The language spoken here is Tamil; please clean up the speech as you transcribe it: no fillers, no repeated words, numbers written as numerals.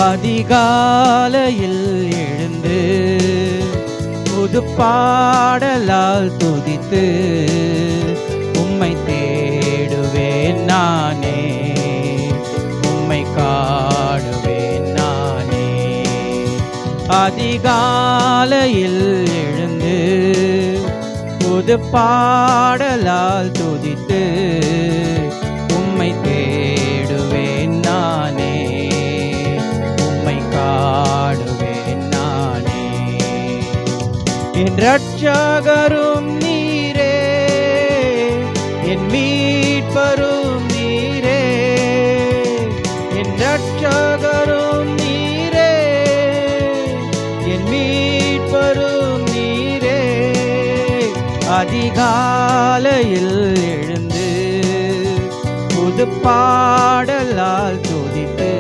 அதிகாலையில் எழுந்து புது பாடலால் துதித்து உம்மை தேடுவேன் நானே, உம்மை காடுவேன் நானே. அதிகாலையில் எழுந்து புது பாடலால் துதித்து உம்மை தேடுவேன் நானே, உம்மை காடுவேன் நானே. என் இரட்சகரும் நீரே, என் மீட்பரும் நீரே, என் இரட்சகரும் நீரே, என் மீட்பரும் நீரே. அதிகாலையில் எழுந்து புது பாடலால் துதித்து